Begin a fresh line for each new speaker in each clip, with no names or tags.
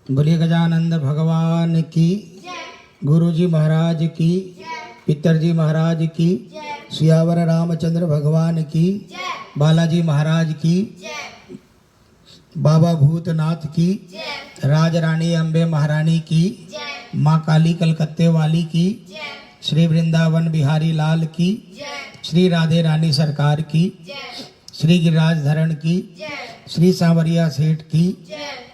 बोलिए गजानंद भगवान की, गुरु जी महाराज की, पितरजी महाराज की, सियावर रामचंद्र भगवान की, बालाजी महाराज की, बाबा भूतनाथ की, राज रानी अम्बे महारानी की, माँ काली कलकत्ते वाली की, श्री वृंदावन बिहारी लाल की, श्री राधे रानी सरकार की, श्री गिरिराज धरण की, श्री सांवरिया सेठ की,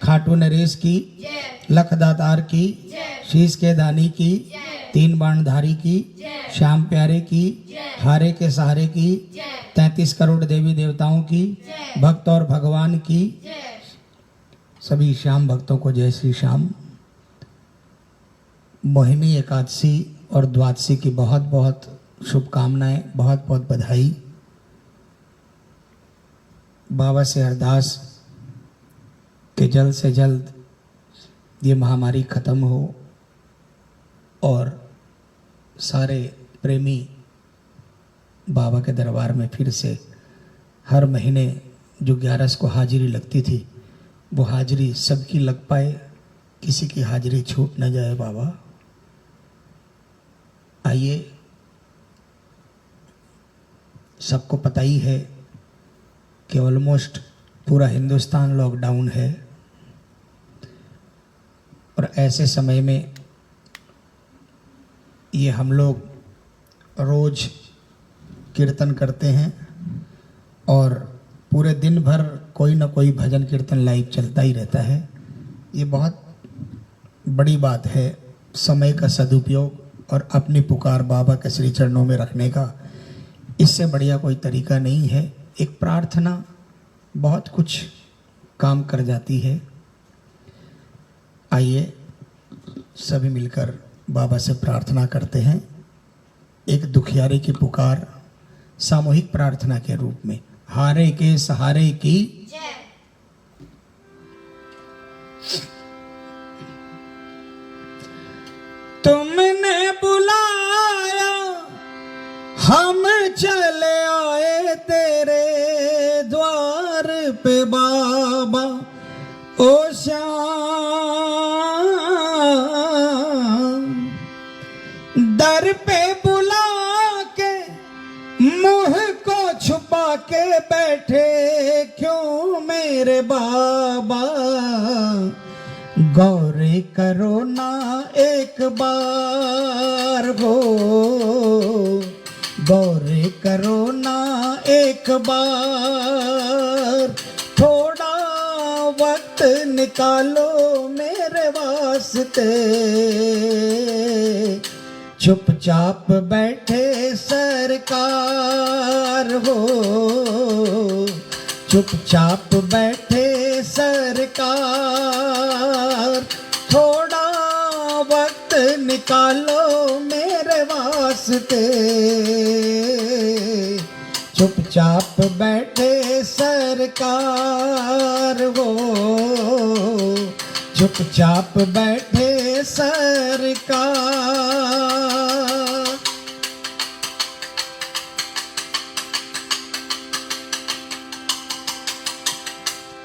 खाटू नरेश की, लखदातार की, शीश के दानी की, तीन बाणधारी की, श्याम प्यारे की, हारे के सहारे की, 33 करोड़ देवी देवताओं की, भक्त और भगवान की, सभी श्याम भक्तों को जय श्री श्याम। मोहिनी एकादशी और द्वादशी की बहुत बहुत शुभकामनाएं, बहुत बहुत बधाई। बाबा से अरदास कि जल्द से जल्द ये महामारी खत्म हो और सारे प्रेमी बाबा के दरबार में फिर से हर महीने जो 11 को हाजिरी लगती थी वो हाजिरी सबकी लग पाए, किसी की हाजिरी छूट न जाए। बाबा आइए, सबको पता ही है कि ऑलमोस्ट पूरा हिंदुस्तान लॉकडाउन है और ऐसे समय में ये हम लोग रोज कीर्तन करते हैं और पूरे दिन भर कोई ना कोई भजन कीर्तन लाइव चलता ही रहता है। ये बहुत बड़ी बात है, समय का सदुपयोग और अपनी पुकार बाबा के श्री चरणों में रखने का, इससे बढ़िया कोई तरीका नहीं है। एक प्रार्थना बहुत कुछ काम कर जाती है। आइए सभी मिलकर बाबा से प्रार्थना करते हैं, एक दुखियारे की पुकार सामूहिक प्रार्थना के रूप में। हारे के सहारे की तुमने बुलाया हम चले आए तेरे द्वार पे बाबा, ओ श्याम दर पे बुला के मुंह को छुपा के बैठे क्यों मेरे बाबा, गौरे करो ना एक बार हो, गौरे करो ना एक बार, थोड़ा वक्त निकालो मेरे वास्ते, चुपचाप बैठे सरकार हो, चुपचाप बैठे सरकार, थोड़ा वक्त निकालो मेरे वास्ते, चुपचाप बैठे सरकार हो, चुपचाप बैठे सरकार।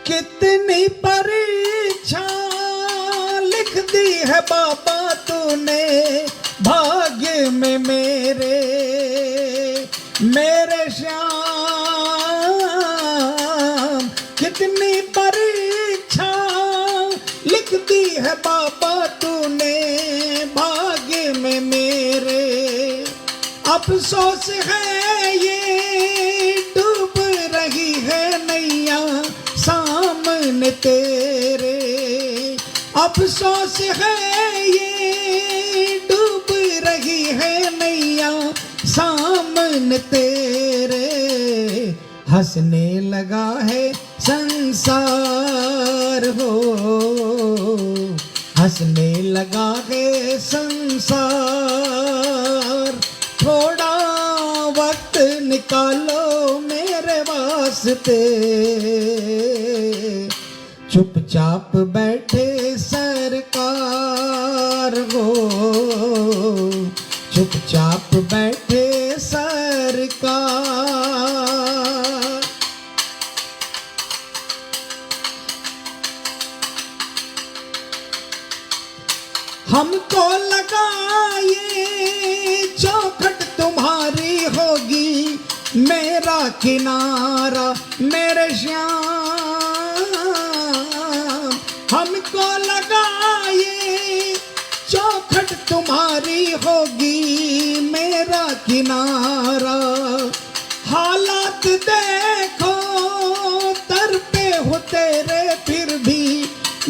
कितनी परीक्षा लिख दी है बाबा तूने भाग्य में मेरे, मेरे श्याम, कितनी परीक्षा लिख दी है बाबा तूने भाग्य में मेरे, अफसोस है ये डूब रही है नैया सामने तेरे, अफसोस है ये डूब रही है नैया सामने तेरे, हंसने लगा है संसार हो, हंसने लगा है संसार, थोड़ा वक्त निकालो मेरे वास्ते, चुपचाप बैठे सरकार हो, चुपचाप बैठे सरकार। हमको लगा ये चौखट तुम्हारी होगी, मेरा किनारा मेरे श्याम। हमको लगा ये चौखट तुम्हारी होगी, मेरा किनारा। हालात देखो दर पे हो तेरे, फिर भी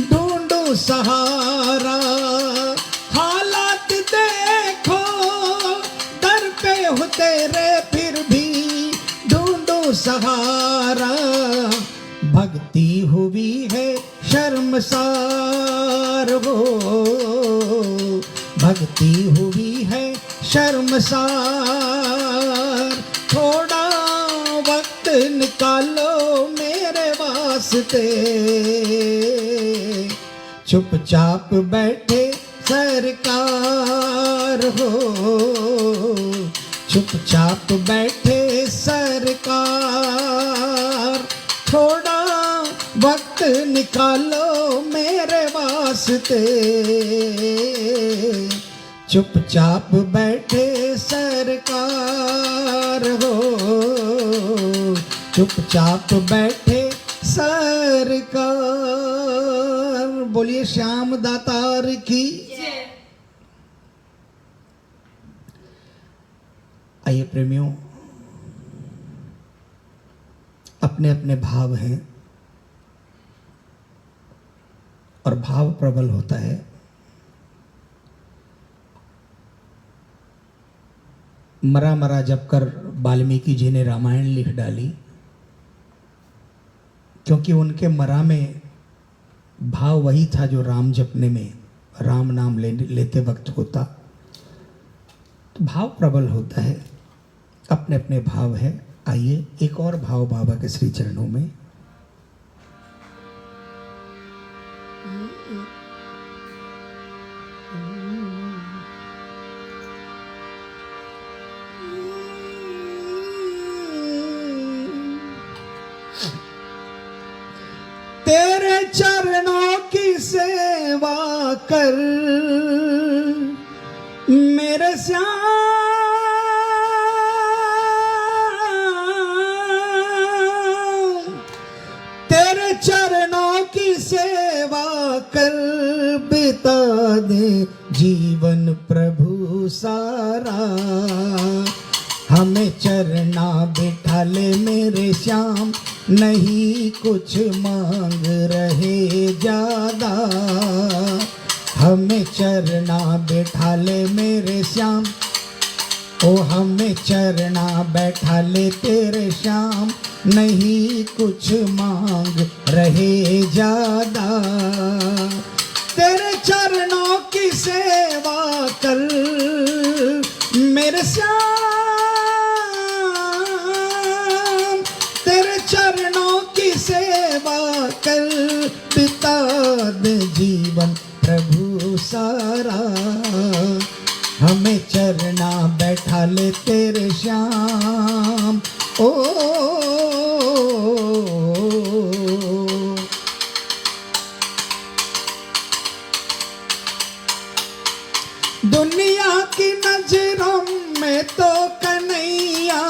ढूंढूं सहारा। हालात देखो दर पे हो तेरे, फिर भी ढूंढूं सहारा। भक्ति हुई है शर्मसार हो, भक्ति हुई है शर्मसार। थोड़ा वक्त निकालो मेरे वास्ते, चुपचाप बैठे सरकार हो, चुपचाप बैठे सरकार। थोड़ा वक्त निकालो मेरे वास्ते, चुपचाप बैठे सरकार हो, चुपचाप बैठे सरकार। बोलिए श्याम दातार की। आइए प्रेमियों, अपने अपने भाव हैं और भाव प्रबल होता है। मरा मरा जप कर वाल्मीकि जी ने रामायण लिख डाली, क्योंकि उनके मरा में भाव वही था जो राम जपने में, राम नाम लेते वक्त होता। तो भाव प्रबल होता है, अपने अपने भाव है। आइए एक और भाव बाबा के श्री चरणों में। तेरे चरणों की सेवा कर मेरे श्याम, तेरे चरणों की सेवा कर बिता दे जीवन प्रभु सारा। हमें चरना बिठा ले मेरे श्याम, नहीं कुछ मांग रहे ज्यादा। हमें चरना बिठा ले मेरे श्याम, ओ हमें चरना बैठा ले तेरे श्याम, नहीं कुछ मांग रहे ज्यादा। तेरे चरणों की सेवा कर मेरे श्याम, तेरे चरणों की सेवा कर बिता दे जीवन प्रभु सारा। हमें चरना बैठा ले तेरे श्याम, ओ दुनिया की नजरों में तो कन्हैया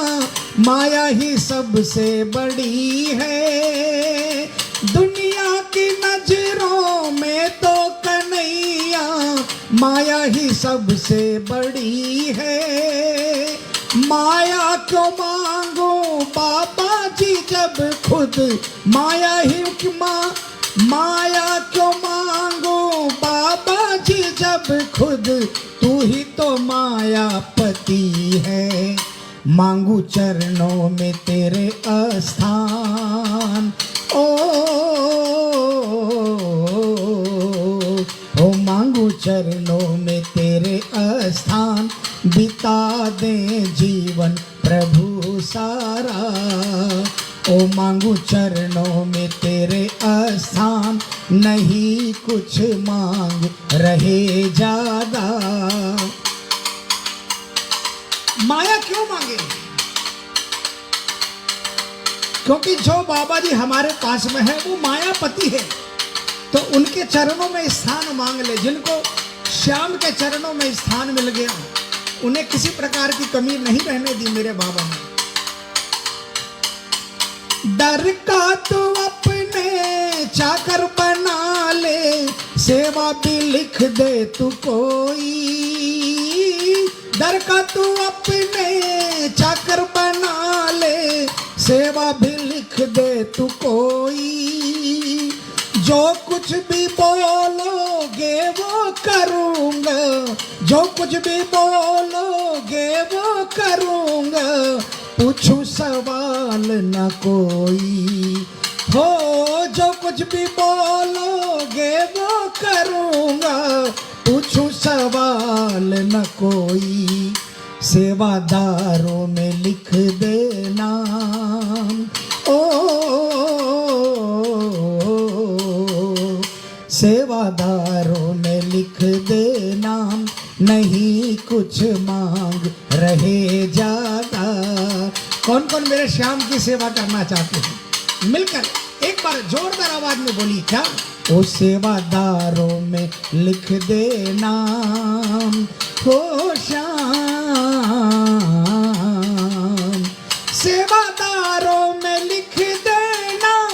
माया ही सबसे बड़ी है। दुनिया की नजरों में तो कन्हैया माया ही सबसे बड़ी है। माया क्यों मांगो बाबा जी जब खुद माया ही माया क्यों मांगो बाबा जी जब खुद तू ही तो मायापति है। मांगू चरणों में तेरे स्थान, ओ मांगू चरणों में तेरे स्थान, बिता दे जीवन प्रभु सारा। ओ मांगू चरणों में तेरे स्थान, नहीं कुछ मांग रहे ज्यादा। माया क्यों मांगे? क्योंकि जो बाबा जी हमारे पास में है वो मायापति है, तो उनके चरणों में स्थान मांग ले। जिनको श्याम के चरणों में स्थान मिल गया, उन्हें किसी प्रकार की कमी नहीं रहने दी मेरे बाबा ने। डर का तू अपने चाकर बना ले, सेवा भी लिख दे तू कोई। डर का तू अपने चाकर बना ले, सेवा भी लिख दे तू कोई। जो कुछ भी बोलोगे वो करूँगा, जो कुछ भी बोलोगे वो करूँगा, पूछूं सवाल न कोई। हो जो कुछ भी बोलोगे वो करूँगा, पूछूं सवाल न कोई। सेवादारों में लिख दे नाम, ओ सेवादारों में लिख दे नाम, नहीं कुछ मांग रहे ज्यादा। कौन कौन मेरे श्याम की सेवा करना चाहते हैं? मिलकर एक बार जोरदार आवाज में बोलिए, क्या? ओ सेवादारों में लिख दे नाम, हो श्याम। सेवादारों में लिख दे नाम,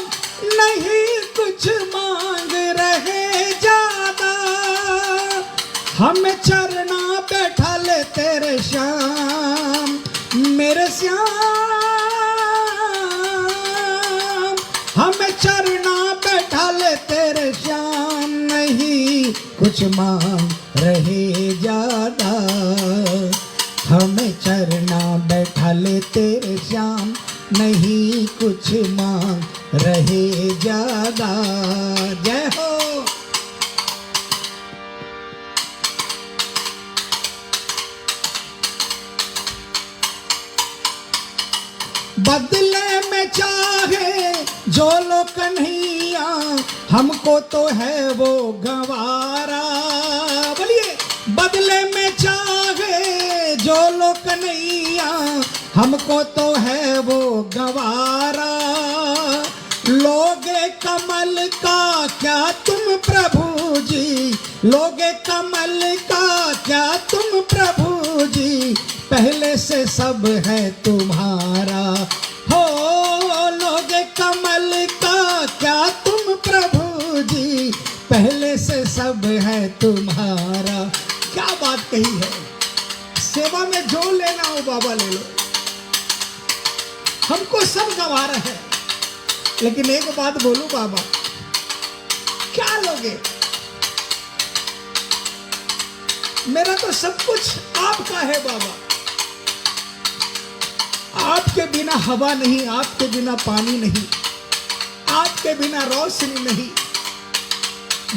नहीं कुछ मांग रहे ज्यादा। हम चरना बैठा ले तेरे श्याम, मेरे श्याम। हम चरना बैठा ले तेरे श्याम, नहीं कुछ मांग रहे ज्यादा। हमें चरना बैठा ले तेरे श्याम, नहीं कुछ मांग रहे ज्यादा। जय हो। बदले में चाहे जो लो कन्हैया, हमको तो है वो गवारा। बोलिए, बदले में चाहे जो लो कन्हैया, हमको तो है वो गवारा। लोगे कमल का क्या तुम प्रभु जी, लोगे कमल का क्या तुम प्रभु जी, पहले से सब है तुम्हारा। हो लोगे कमल का क्या तुम प्रभु जी, पहले से सब है तुम्हारा। क्या बात कही है। सेवा में जो लेना हो बाबा ले लो, हमको सब गवारा है। लेकिन एक बात बोलूं बाबा, क्या लोगे? मेरा तो सब कुछ आपका है बाबा। आपके बिना हवा नहीं, आपके बिना पानी नहीं, आपके बिना रोशनी नहीं।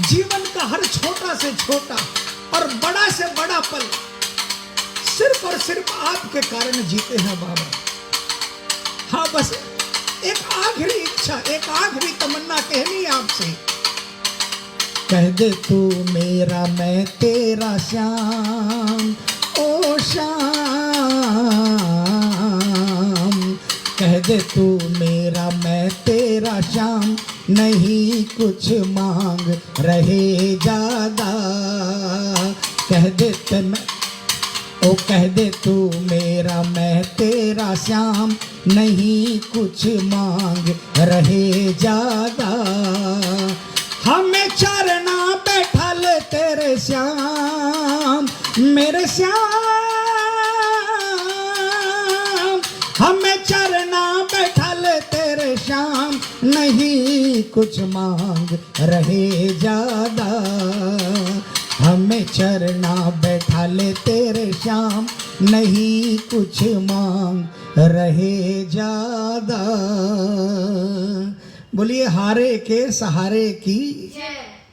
जीवन का हर छोटा से छोटा और बड़ा से बड़ा पल सिर्फ और सिर्फ आपके कारण जीते हैं बाबा। हाँ, बस एक आखिरी इच्छा, एक आखिरी तमन्ना कहनी आपसे। कह दे तू मेरा मैं तेरा श्याम, ओ श्याम। कह दे तू मेरा मैं तेरा श्याम, नहीं कुछ मांग रहे ज्यादा। कह दे ओ कह दे तू मेरा मैं तेरा श्याम, नहीं कुछ मांग रहे ज्यादा। हमें चरना बैठा ले तेरे श्याम, मेरे श्याम। हमें चरना बैठा ले तेरे श्याम, नहीं कुछ मांग रहे ज्यादा। हमें चरना बैठा ले तेरे श्याम, नहीं कुछ मांग रहे ज्यादा। बोलिए, हारे के सहारे की,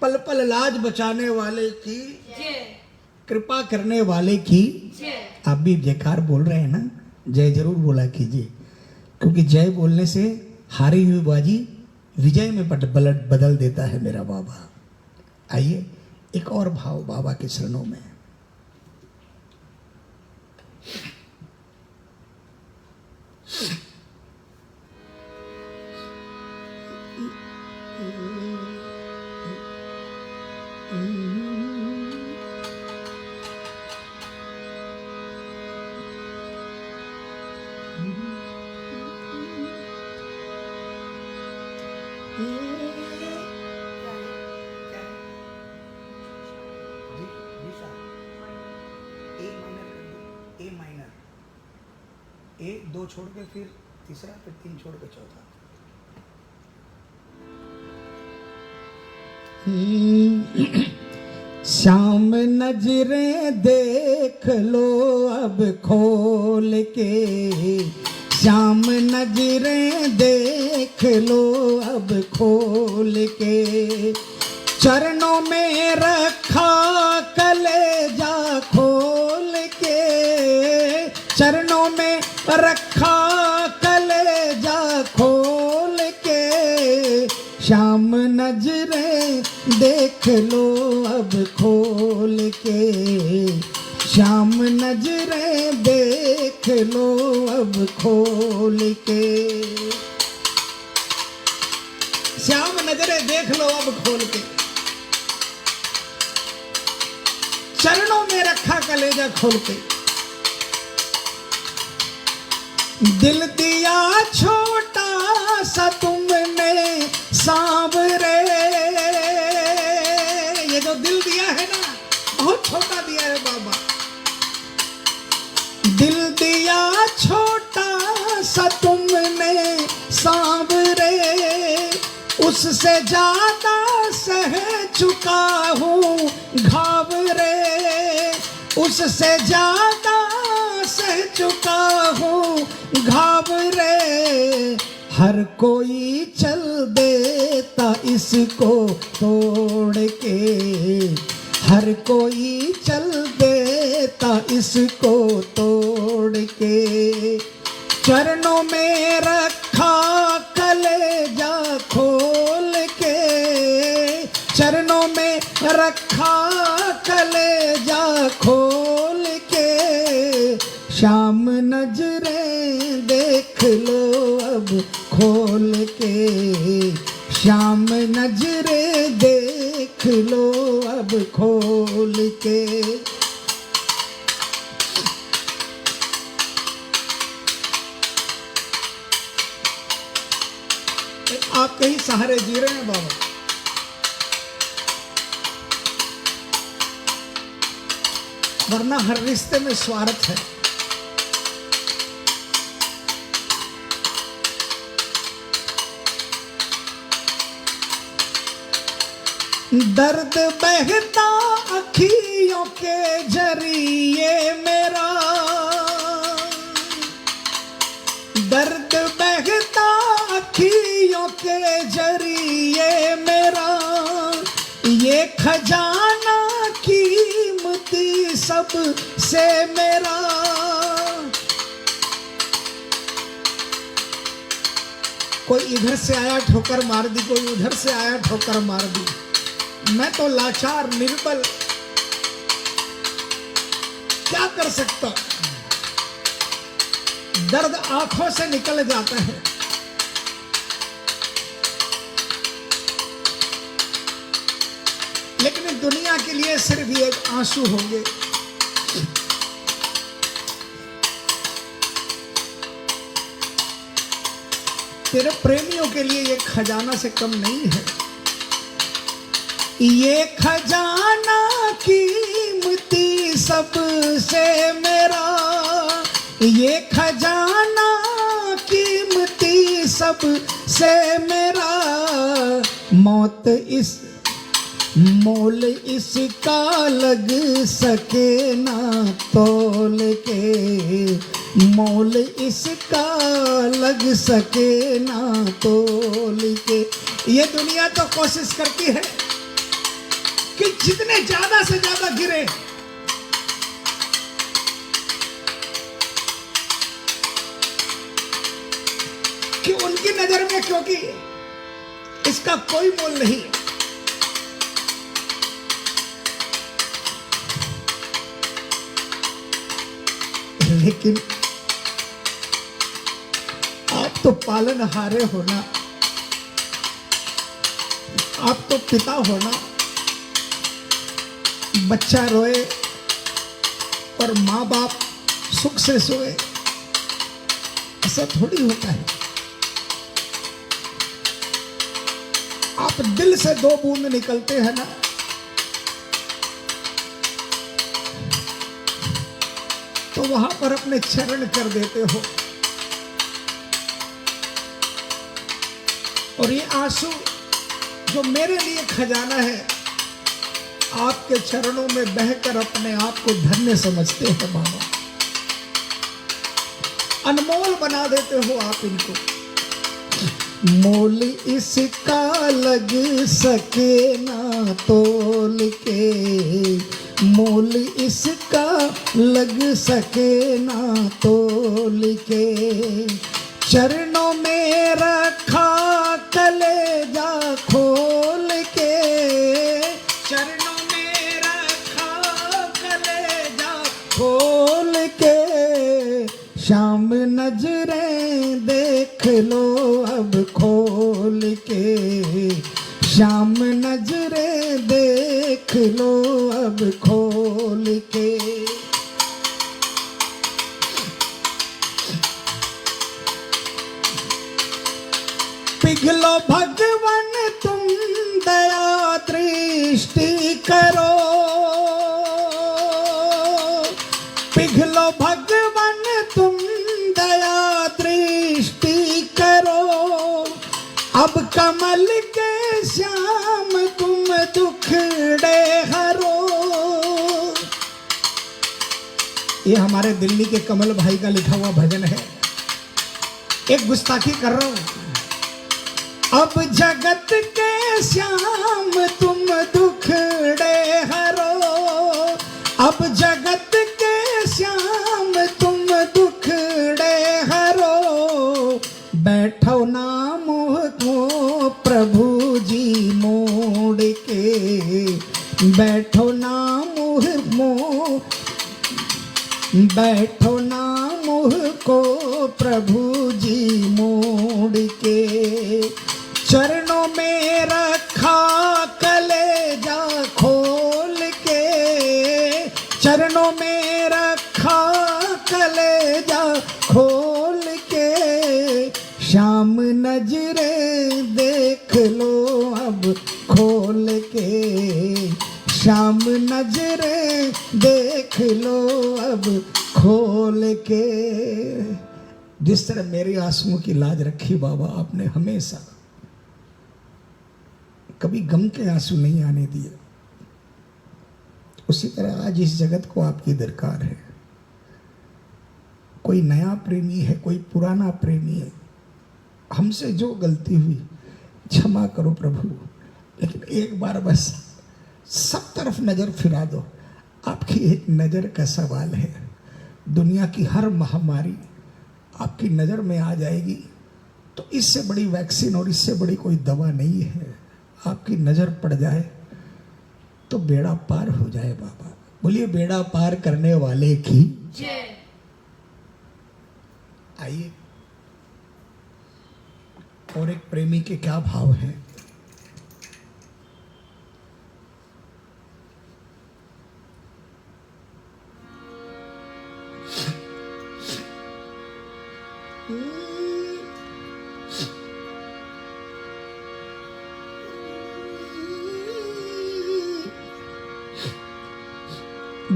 पल पल लाज बचाने वाले की, कृपा करने वाले की। आप भी जयकार बोल रहे हैं ना? जय जरूर बोला कीजिए, क्योंकि जय बोलने से हारी हुई बाजी विजय में बदल देता है मेरा बाबा। आइए एक और भाव बाबा के चरणों में। ए माइनर कर दो, ए माइनर, ए 2 छोड़ के फिर तीसरा, फिर 3 छोड़ के चौथा। शाम नजरें देख लो अब खोल के, शाम नजरें देख लो अब खोल के, चरणों में रखा कलेजा खोल के, चरणों में रखा कलेजा खोल के, शाम नजरें देख लो अब खोल के, शाम नजरें देख लो अब खोल के, श्याम नजरें देख लो अब खोल के, चरणों में रखा कलेजा खोल के, दिल दिया छोटा सा तुमने सांवरे, ये जो दिल दिया है ना बहुत छोटा दिया है बाबा, दिल दिया छोटा सा तुमने सांवरे, उससे ज्यादा सह चुका हूँ घाव रे, उससे ज्यादा सह चुका हूँ घाव रे, हर कोई चल देता इसको तोड़ के, हर कोई चल देता इसको तोड़ के, चरणों में रखा कलेजा खोल के, चरणों में रखा कलेजा खोल के, शाम नजरें देख लो अब खोल के, शाम नजरें देख लो अब खोल के। आप कहीं सहारे जी रहे हैं बाबा, वरना हर रिश्ते में स्वार्थ है। दर्द बहता अखियों के जरिए मेरा, दर्द बहता अखियों के जरिए मेरा, ये खजाना कीमती सब से मेरा, कोई इधर से आया ठोकर मार दी, कोई उधर से आया ठोकर मार दी, मैं तो लाचार निर्बल क्या कर सकता, दर्द आंखों से निकल जाता है। लेकिन दुनिया के लिए सिर्फ एक आंसू होंगे। तेरे प्रेमियों के लिए ये खजाना से कम नहीं है। ये खजाना कीमती सबसे मेरा, ये खजाना कीमती सबसे मेरा, मौत इस मोल इसका लग सके ना तोल के, मोल इसका लग सके ना तोल के। ये दुनिया तो कोशिश करती है कि जितने ज्यादा से ज्यादा गिरे, कि उनकी नजर में, क्योंकि इसका कोई मोल नहीं है। लेकिन आप तो पालनहारे हो ना, आप तो पिता हो ना। बच्चा रोए और माँ बाप सुख से सोए, ऐसा थोड़ी होता है। आप दिल से 2 बूंद निकलते हैं ना, तो वहां पर अपने चरण कर देते हो। और ये आंसू जो मेरे लिए खजाना है, आपके चरणों में बहकर अपने आप को धन्य समझते हैं बाबा। अनमोल बना देते हो आप इनको। मोल इसका लग सके ना तोल के, मोल इसका लग सके ना तोल के, चरणों में रखा कलेजा खोल के, चरणों में रखा कलेजा खोल के, शाम नजरें देख लो अब खोल के, शाम नजरें देख लो अब खोल के। पिघलो भगवान तुम दया दृष्टि करो, पिघलो भगवान तुम दया दृष्टि करो, अब कमल के श्याम तुम दुखड़े हरो। ये हमारे दिल्ली के कमल भाई का लिखा हुआ भजन है। एक गुस्ताखी कर रहा हूं। अब जगत के श्याम तुम दुखड़े हरो, अब जगत के श्याम तुम दुखड़े हरो, बैठो ना मोह को प्रभु जी मोड़ के, बैठो ना मोह बैठो ना मोह को प्रभु जी मोड़ के, चरणों में रखा कलेजा खोल के, चरणों में रखा कलेजा खोल के, शाम नजरें देख लो अब खोल के, शाम नजरें देख लो अब खोल के। जिस तरह मेरे आंसुओं की लाज रखी बाबा आपने हमेशा, कभी गम के आंसू नहीं आने दिए, उसी तरह आज इस जगत को आपकी दरकार है। कोई नया प्रेमी है, कोई पुराना प्रेमी है, हमसे जो गलती हुई क्षमा करो प्रभु, लेकिन एक बार बस सब तरफ नजर फिरा दो। आपकी एक नजर का सवाल है। दुनिया की हर महामारी आपकी नजर में आ जाएगी, तो इससे बड़ी वैक्सीन और इससे बड़ी कोई दवा नहीं है। आपकी नजर पड़ जाए तो बेड़ा पार हो जाए बाबा। बोलिए बेड़ा पार करने वाले की जय। आइए और एक प्रेमी के क्या भाव हैं।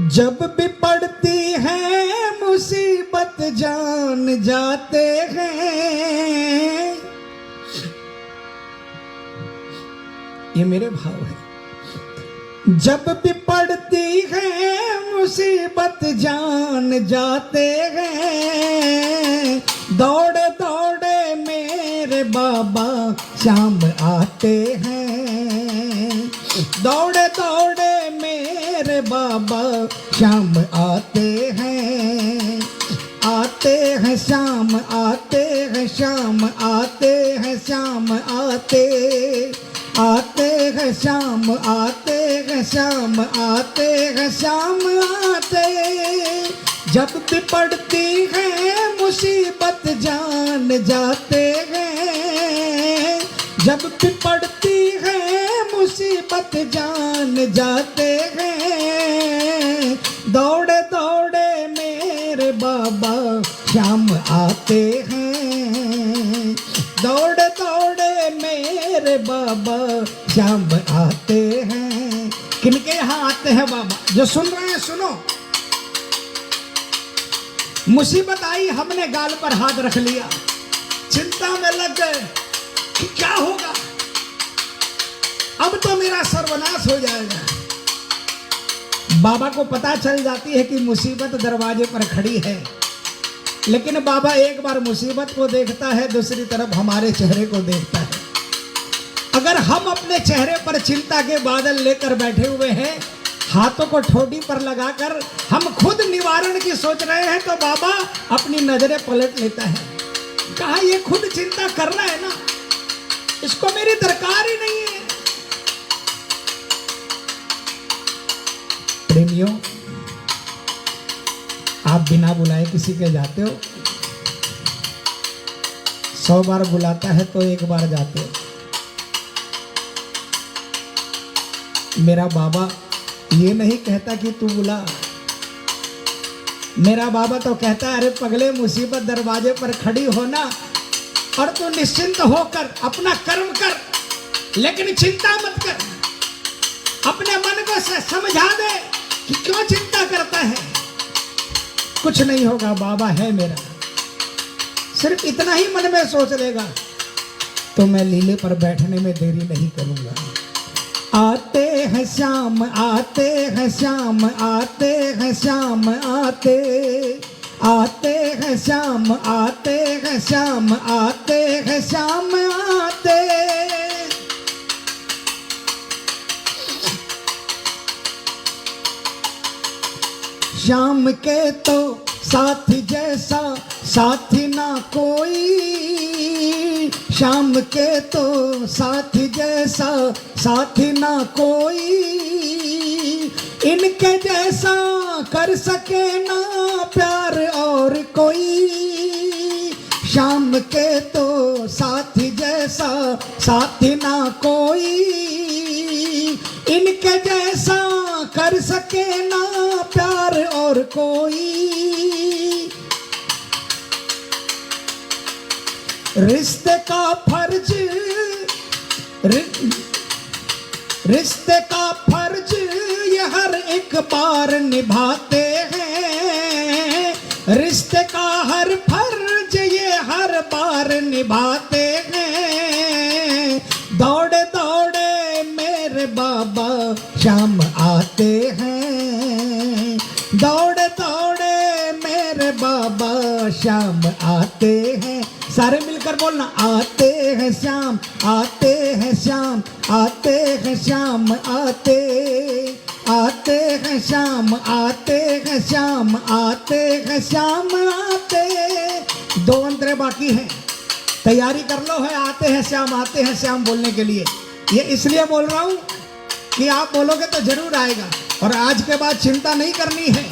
जब भी पड़ती है मुसीबत जान जाते हैं, ये मेरे भाव है। जब भी पड़ती है मुसीबत जान जाते हैं, दौड़े दौड़े मेरे बाबा शाम आते हैं, दौड़े दौड़े मेरे बाबा शाम आते हैं, आते हैं शाम आते हैं शाम आते हैं शाम आते, आते हैं शाम आते हैं शाम आते हैं शाम आते। जब भी पड़ती है मुसीबत जान जाते हैं, जब भी पड़ती है मुसीबत जान जाते हैं, दौड़े दौड़े मेरे बाबा शाम आते हैं, दौड़े दौड़े मेरे बाबा शाम आते हैं। किनके यहाँ आते हैं बाबा? जो सुन रहे हैं सुनो। मुसीबत आई, हमने गाल पर हाथ रख लिया, चिंता में लग गए कि क्या होगा, अब तो मेरा सर्वनाश हो जाएगा। बाबा को पता चल जाती है कि मुसीबत दरवाजे पर खड़ी है, लेकिन बाबा एक बार मुसीबत को देखता है, दूसरी तरफ हमारे चेहरे को देखता है। अगर हम अपने चेहरे पर चिंता के बादल लेकर बैठे हुए हैं, हाथों को ठोड़ी पर लगाकर हम खुद निवारण की सोच रहे हैं, तो बाबा अपनी नजरें पलट लेता है। कहा ये खुद चिंता कर रहा है ना, इसको मेरी दरकार ही नहीं है। प्रेमियों, आप बिना बुलाए किसी के जाते हो, 100 बार बुलाता है तो एक बार जाते हो। मेरा बाबा ये नहीं कहता कि तू बुला, मेरा बाबा तो कहता है अरे पगले, मुसीबत दरवाजे पर खड़ी हो ना, और तू निश्चिंत होकर अपना कर्म कर, लेकिन चिंता मत कर। अपने मन को समझा दे कि क्यों चिंता करता है, कुछ नहीं होगा, बाबा है मेरा। सिर्फ इतना ही मन में सोच लेगा तो मैं लीले पर बैठने में देरी नहीं करूंगा। आते हैं श्याम, आते हैं श्याम, आते हैं श्याम, आते आते हैं श्याम, आते हैं श्याम, आते हैं श्याम, आते। श्याम के तो साथी जैसा साथी ना कोई, श्याम के तो साथी जैसा साथी ना कोई, इनके जैसा कर सके ना प्यार और कोई। श्याम के तो साथी जैसा साथी ना कोई, इनके जैसा कर सके ना प्यार और कोई। रिश्ते का फर्ज, रिश्ते का फर्ज ये हर एक बार निभाते हैं, रिश्ते का हर फर्ज ये हर बार निभाते हैं। दौड़े दौड़े मेरे बाबा श्याम आते हैं, दौड़े दौड़े मेरे बाबा श्याम आते हैं। सारे मिलकर बोलना, आते हैं श्याम, आते हैं श्याम, आते हैं श्याम, आते आते हैं श्याम, आते हैं श्याम, आते हैं श्याम, आते। 2 अंतरे बाकी हैं, तैयारी कर लो है आते हैं श्याम, आते हैं श्याम बोलने के लिए। ये इसलिए बोल रहा हूं कि आप बोलोगे तो जरूर आएगा, और आज के बाद चिंता नहीं करनी है।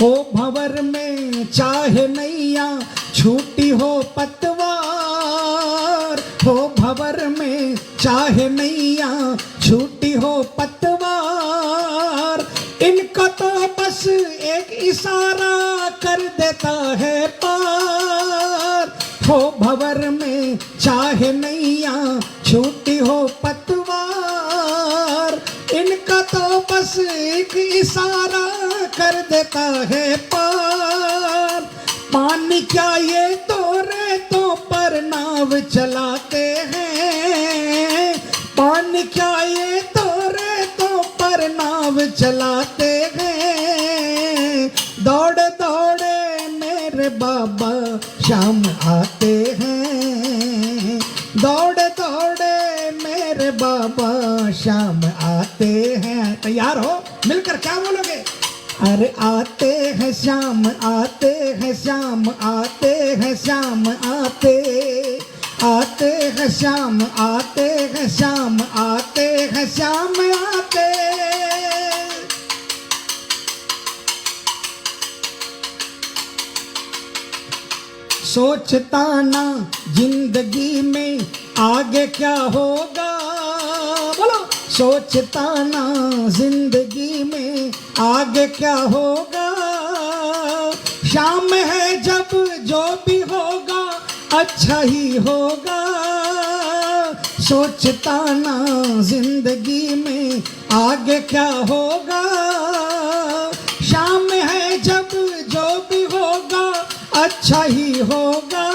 हो भंवर में चाहे नैया छूटी हो पतवार, हो भंवर में चाहे नैया छूटी हो पतवार, इनका तो बस एक इशारा कर देता है पार। हो भंवर में चाहे नैया छूटी हो पतवार, इनका तो बस एक इशारा कर देता है पार। पानी क्या ये तो रेतों पर नाव चलाते हैं, पानी क्या ये तो रेतों पर नाव चलाते हैं। दौड़े दौड़े मेरे बाबा श्याम आते हैं, दौड़े दौड़े मेरे बाबा श्याम आते हैं। तैयार हो? मिलकर क्या बोलोगे? अरे आते हैं श्याम, आते हैं श्याम, आते हैं श्याम, आते आते हैं श्याम, आते हैं श्याम, आते हैं श्याम, आते। सोचता ना जिंदगी में आगे क्या होगा, बोलो। सोचता ना जिंदगी में आगे क्या होगा, शाम है जब जो भी होगा अच्छा ही होगा। सोचता ना जिंदगी में आगे क्या होगा, ही होगा।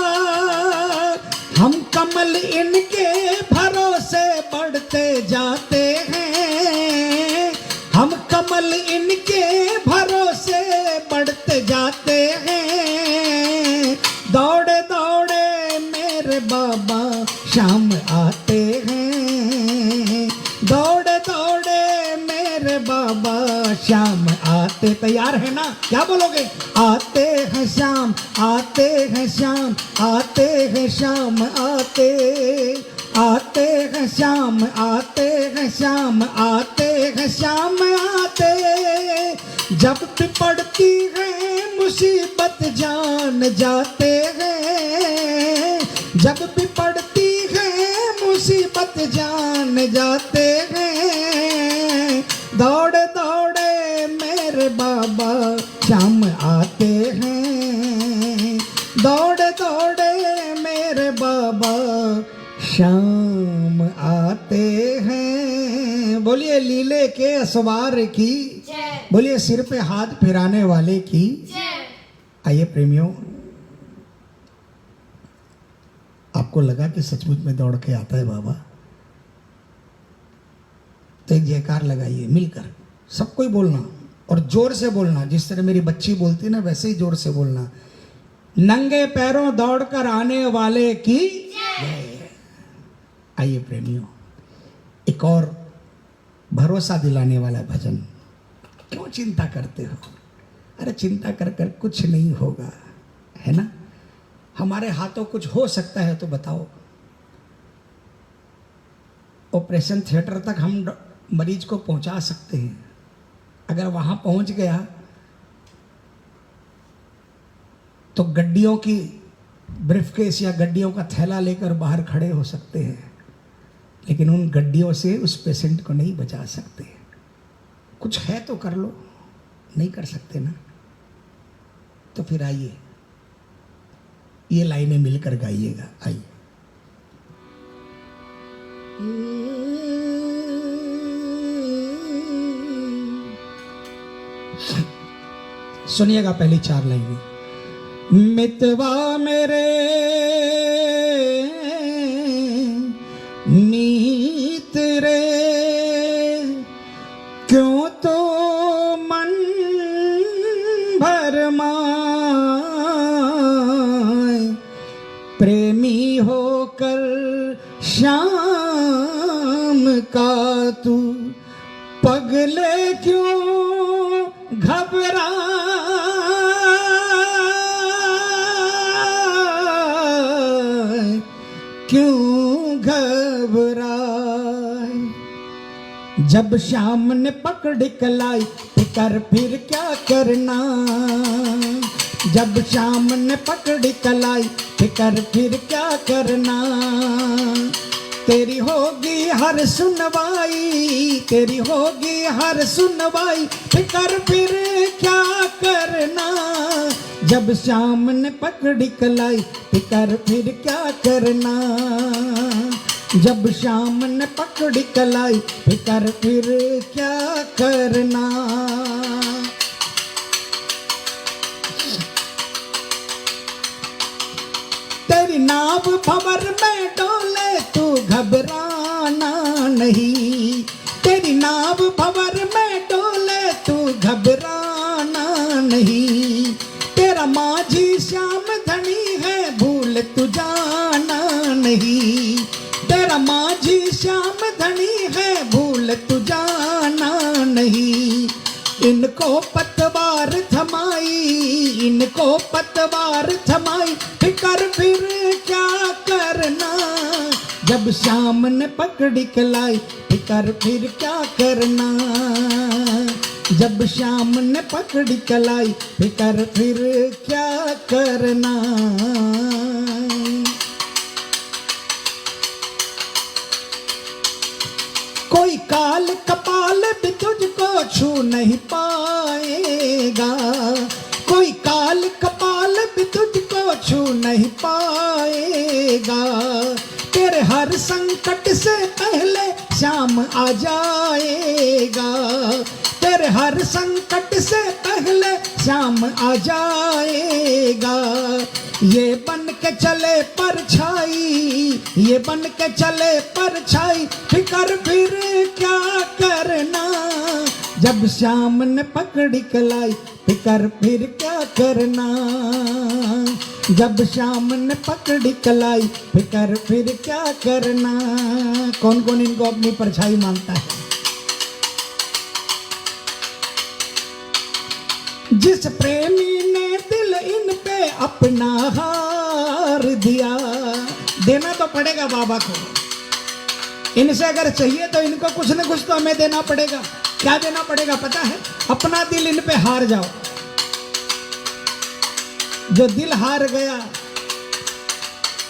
हम कमल इनके भरोसे बढ़ते जाते हैं, हम कमल इनके भरोसे बढ़ते जाते हैं। दौड़े दौड़े मेरे बाबा शाम आते हैं, दौड़े दौड़े मेरे बाबा शाम आते। तैयार है ना? क्या बोलोगे? आते हैं शाम, आते हैं शाम, आते हैं शाम, आते आते हैं शाम, आते हैं शाम, आते हैं शाम, आते। जब भी पड़ती है मुसीबत जान जाते हैं, जब भी पड़ती है मुसीबत जान जाते हैं। दौड़े दौड़े मेरे बाबा शाम आते हैं, दौड़े दौड़े मेरे बाबा शाम आते हैं। बोलिए लीले के असवार की, बोलिए सिर पे हाथ फिराने वाले की। आइए प्रेमियों, आपको लगा कि सचमुच में दौड़ के आता है बाबा, तो एक जयकार लगाइए मिलकर, सबको ही बोलना और जोर से बोलना। जिस तरह मेरी बच्ची बोलती है ना, वैसे ही जोर से बोलना। नंगे पैरों दौड़कर आने वाले की जय। आइए प्रेमियों, एक और भरोसा दिलाने वाला भजन। क्यों चिंता करते हो? अरे चिंता कर कर कुछ नहीं होगा, है ना? हमारे हाथों कुछ हो सकता है तो बताओ। ऑपरेशन थिएटर तक हम मरीज को पहुंचा सकते हैं। अगर वहां पहुंच गया तो गड्डियों की ब्रीफकेस या गड्डियों का थैला लेकर बाहर खड़े हो सकते हैं, लेकिन उन गड्डियों से उस पेशेंट को नहीं बचा सकते। कुछ है तो कर लो, नहीं कर सकते ना, तो फिर आइए ये लाइनें मिलकर गाइएगा। आइए सुनिएगा पहली 4 लाइनें। मितवा मेरे मीत रे, क्यों तो मन भर प्रेमी होकर शाम का तू पगले क्यों घबरा, क्यों घबराए। जब शाम ने पकड़ कलाई फिकर फिर क्या करना, जब शाम ने पकड़ कलाई फिकर फिर क्या करना। तेरी होगी हर सुनवाई, तेरी होगी हर सुनवाई, फिकर फिर क्या करना। जब शाम ने पकड़ी कलाई फिकर फिर क्या करना, जब शाम ने पकड़ी कलाई फिकर फिर क्या करना। तेरी नाव भंवर में डोले तू घबराना नहीं, तेरी नाव भंवर में डोले तू घबराना नहीं। तेरा माझी श्याम धनी है भूल तू जाना नहीं, तेरा माझी श्याम धनी है भूल तू जाना नहीं। इनको पतवार थमाई, इनको पतवार थमाई, फिकर फिर क्या करना। जब शाम ने पकड़ी कलाई फिकर फिर क्या करना, जब शाम ने पकड़ी कलाई फिकर फिर क्या करना। कोई काल कपाल भी तुझको छू नहीं पाएगा, कोई काल कपाल भी तुझको छू नहीं पाएगा। तेरे हर संकट से पहले शाम आ जाएगा, तेरे हर संकट से पहले श्याम आ जाएगा। ये बन के चले परछाई, ये बन के चले परछाई, फिकर फिर क्या करना। जब श्याम ने पकड़ी कलाई, फिकर फिर क्या करना। जब श्याम ने पकड़ी कलाई, फिकर फिर क्या करना। कौन कौन इनको अपनी परछाई मानता है? जिस प्रेमी ने दिल इन पे अपना हार दिया, देना तो पड़ेगा बाबा को। इनसे अगर चाहिए तो इनको कुछ न कुछ तो हमें देना पड़ेगा। क्या देना पड़ेगा पता है? अपना दिल इन पे हार जाओ। जो दिल हार गया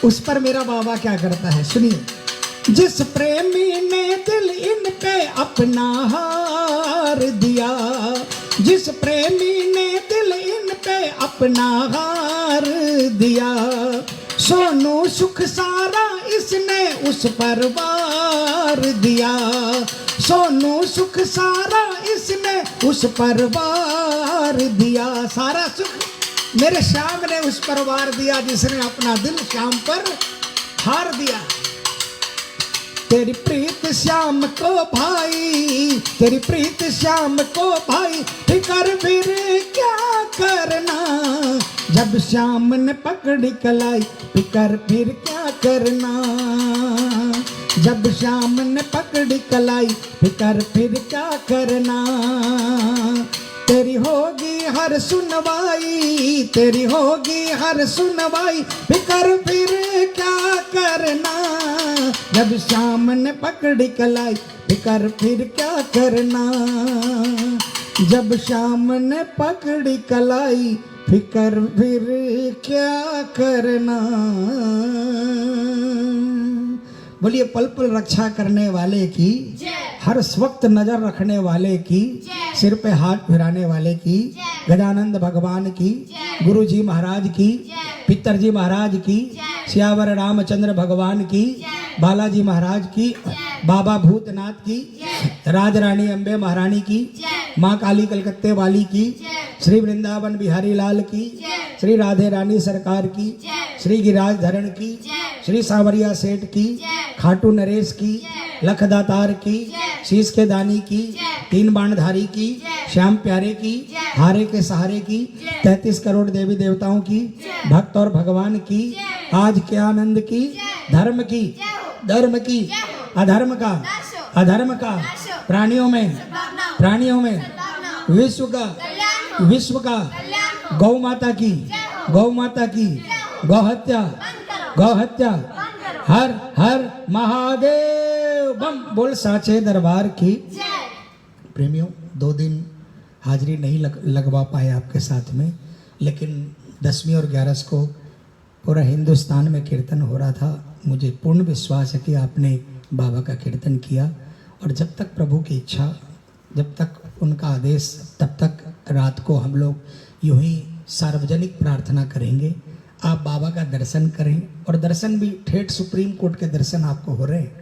उस पर मेरा बाबा क्या करता है, सुनिए। जिस प्रेमी ने दिल इन पे अपना हार दिया, जिस प्रेमी ने दिल इन पे अपना हार दिया, सोनू सुख सारा इसने उस पर वार दिया। सोनू सुख सारा इसने उस पर वार दिया। सारा सुख मेरे श्याम ने उस पर वार दिया जिसने अपना दिल श्याम पर हार दिया। तेरी प्रीत श्याम को भाई, तेरी प्रीत श्याम को भाई, फिकर फिर क्या करना। जब श्याम ने पकड़ी कलाई, फिकर फिर क्या करना। जब श्याम ने पकड़ी कलाई, फिकर फिर क्या करना। तेरी होगी हर सुनवाई, तेरी होगी हर सुनवाई, फिकर फिर क्या करना। जब श्याम ने पकड़ी कलाई, फिकर फिर क्या करना। जब श्याम ने पकड़ी कलाई, फिकर फिर क्या करना। बोलिए पल पल रक्षा करने वाले की, हर वक्त नजर रखने वाले की, सिर पे हाथ फिराने वाले की, गजानंद भगवान की, गुरु जी महाराज की, पितर जी महाराज की, सियावर रामचंद्र भगवान की, बालाजी महाराज की, बाबा भूतनाथ की, राज रानी अम्बे महारानी की, माँ काली कलकत्ते वाली की, श्री वृंदावन बिहारी लाल की, श्री राधे रानी सरकार की, श्री गिरिराज धरण की, श्री सांवरिया सेठ की, खाटू नरेश की, लखदातार की, शीश के दानी की, तीन बाणधारी की, श्याम प्यारे की, हारे के सहारे की, 33 करोड़ देवी देवताओं की, भक्त और भगवान की, आज के आनंद की, धर्म की, धर्म की, अधर्म का, अधर्म का, प्राणियों में विश्व का, गौ माता की, गौ माता की, गौ हत्या, हर हर महादेव बम बोल साचे दरबार की। प्रेमियों 2 दिन हाजिरी नहीं लगवा पाए आपके साथ में, लेकिन 10वीं और 11 को पूरा हिंदुस्तान में कीर्तन हो रहा था। मुझे पूर्ण विश्वास है कि आपने बाबा का कीर्तन किया, और जब तक प्रभु की इच्छा, जब तक उनका आदेश, तब तक रात को हम लोग यूं ही सार्वजनिक प्रार्थना करेंगे। आप बाबा का दर्शन करें, और दर्शन भी ठेठ सुप्रीम कोर्ट के दर्शन आपको हो रहे हैं।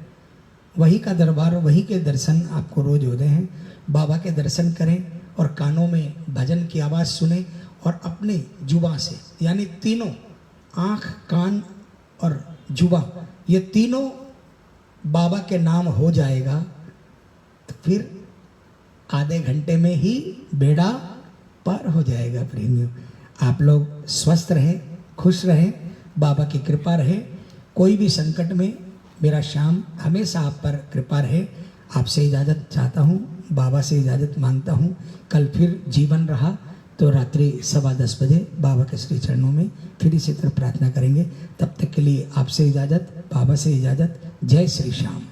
वही का दरबार, वही के दर्शन आपको रोज हो रहे हैं। बाबा के दर्शन करें और कानों में भजन की आवाज़ सुने, और अपने जुबां से, यानी तीनों आँख, कान और जुबां, ये तीनों बाबा के नाम हो जाएगा, तो फिर आधे घंटे में ही बेड़ा पार हो जाएगा। प्रेमियों, आप लोग स्वस्थ रहें, खुश रहें, बाबा की कृपा रहे। कोई भी संकट में मेरा श्याम हमेशा आप पर कृपा रहे। आपसे इजाज़त चाहता हूँ, बाबा से इजाज़त मांगता हूँ। कल फिर जीवन रहा तो रात्रि 10:15 बजे बाबा के श्री चरणों में फिर इसी तरह प्रार्थना करेंगे। तब तक के लिए आपसे इजाज़त, बाबा से इजाज़त। जय श्री श्याम।